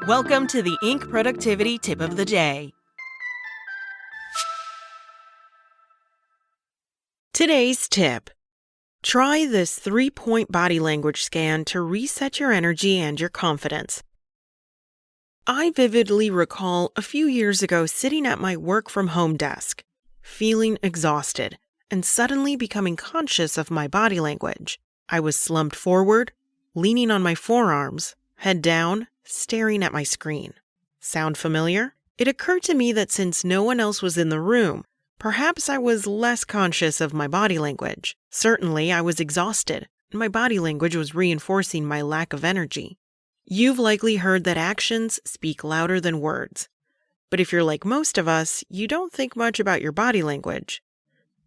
Welcome to the Inc. Productivity Tip of the Day. Today's tip. Try this 3-point body language scan to reset your energy and your confidence. I vividly recall a few years ago sitting at my work-from-home desk, feeling exhausted, and suddenly becoming conscious of my body language. I was slumped forward, leaning on my forearms, head down, staring at my screen. Sound familiar? It occurred to me that since no one else was in the room, perhaps I was less conscious of my body language. Certainly, I was exhausted, and my body language was reinforcing my lack of energy. You've likely heard that actions speak louder than words. But if you're like most of us, you don't think much about your body language.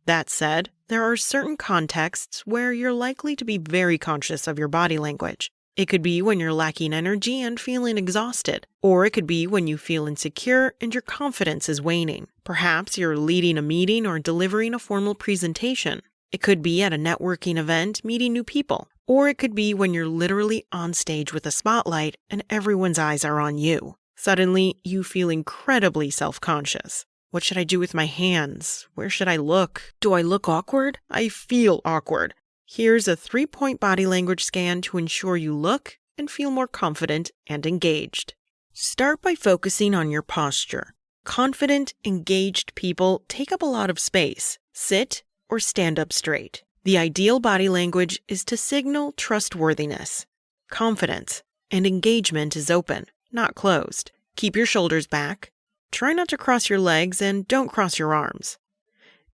That said, there are certain contexts where you're likely to be very conscious of your body language. It could be when you're lacking energy and feeling exhausted, or it could be when you feel insecure and your confidence is waning. Perhaps you're leading a meeting or delivering a formal presentation. It could be at a networking event meeting new people, or it could be when you're literally on stage with a spotlight and everyone's eyes are on you. Suddenly, you feel incredibly self-conscious. What should I do with my hands? Where should I look? Do I look awkward? I feel awkward. Here's a 3-point body language scan to ensure you look and feel more confident and engaged. Start by focusing on your posture. Confident, engaged people take up a lot of space. Sit or stand up straight. The ideal body language is to signal trustworthiness, confidence, and engagement is open, not closed. Keep your shoulders back. Try not to cross your legs and don't cross your arms.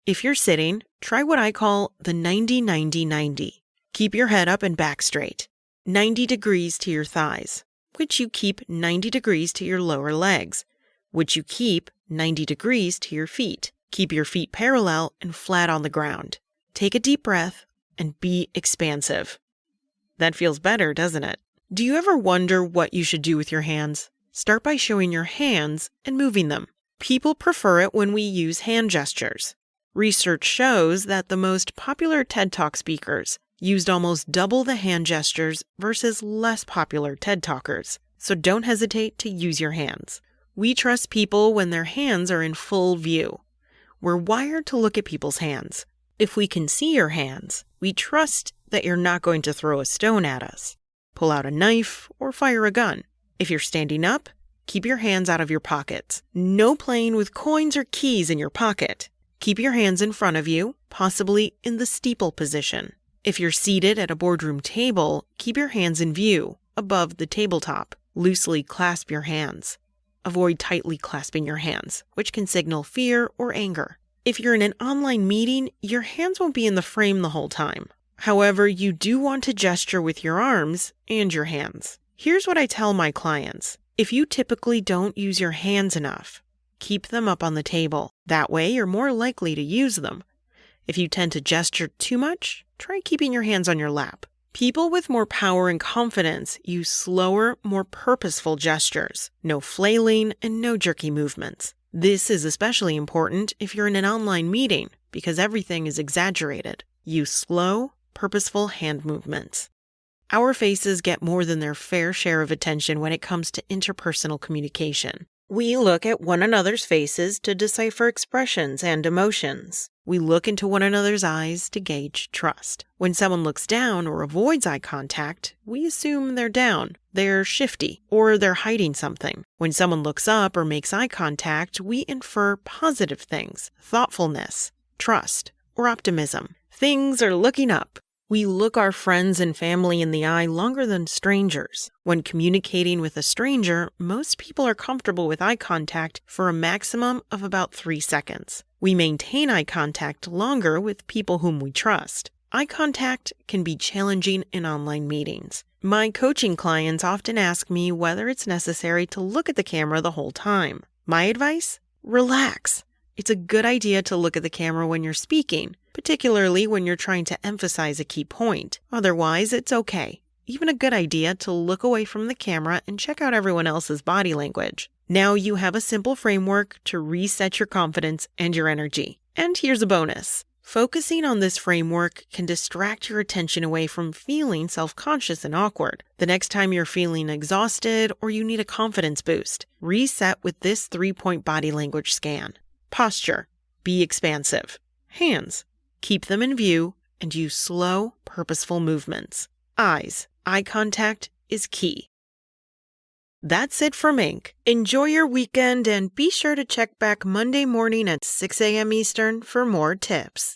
If you're sitting, try what I call the 90-90-90. Keep your head up and back straight, 90 degrees to your thighs, which you keep 90 degrees to your lower legs, which you keep 90 degrees to your feet. Keep your feet parallel and flat on the ground. Take a deep breath and be expansive. That feels better, doesn't it? Do you ever wonder what you should do with your hands? Start by showing your hands and moving them. People prefer it when we use hand gestures. Research shows that the most popular TED Talk speakers used almost double the hand gestures versus less popular TED Talkers. So don't hesitate to use your hands. We trust people when their hands are in full view. We're wired to look at people's hands. If we can see your hands, we trust that you're not going to throw a stone at us, pull out a knife, or fire a gun. If you're standing up, keep your hands out of your pockets. No playing with coins or keys in your pocket. Keep your hands in front of you, possibly in the steeple position. If you're seated at a boardroom table, keep your hands in view, above the tabletop. Loosely clasp your hands. Avoid tightly clasping your hands, which can signal fear or anger. If you're in an online meeting, your hands won't be in the frame the whole time. However, you do want to gesture with your arms and your hands. Here's what I tell my clients. If you typically don't use your hands enough, keep them up on the table. That way, you're more likely to use them. If you tend to gesture too much, try keeping your hands on your lap. People with more power and confidence use slower, more purposeful gestures. No flailing and no jerky movements. This is especially important if you're in an online meeting because everything is exaggerated. Use slow, purposeful hand movements. Our faces get more than their fair share of attention when it comes to interpersonal communication. We look at one another's faces to decipher expressions and emotions. We look into one another's eyes to gauge trust. When someone looks down or avoids eye contact, we assume they're down, they're shifty, or they're hiding something. When someone looks up or makes eye contact, we infer positive things, thoughtfulness, trust, or optimism. Things are looking up. We look our friends and family in the eye longer than strangers. When communicating with a stranger, most people are comfortable with eye contact for a maximum of about 3 seconds. We maintain eye contact longer with people whom we trust. Eye contact can be challenging in online meetings. My coaching clients often ask me whether it's necessary to look at the camera the whole time. My advice? Relax. It's a good idea to look at the camera when you're speaking, particularly when you're trying to emphasize a key point. Otherwise, it's okay. Even a good idea to look away from the camera and check out everyone else's body language. Now you have a simple framework to reset your confidence and your energy. And here's a bonus. Focusing on this framework can distract your attention away from feeling self-conscious and awkward. The next time you're feeling exhausted or you need a confidence boost, reset with this 3-point body language scan. Posture. Be expansive. Hands. Keep them in view and use slow, purposeful movements. Eyes. Eye contact is key. That's it from Ink. Enjoy your weekend and be sure to check back Monday morning at 6 a.m. Eastern for more tips.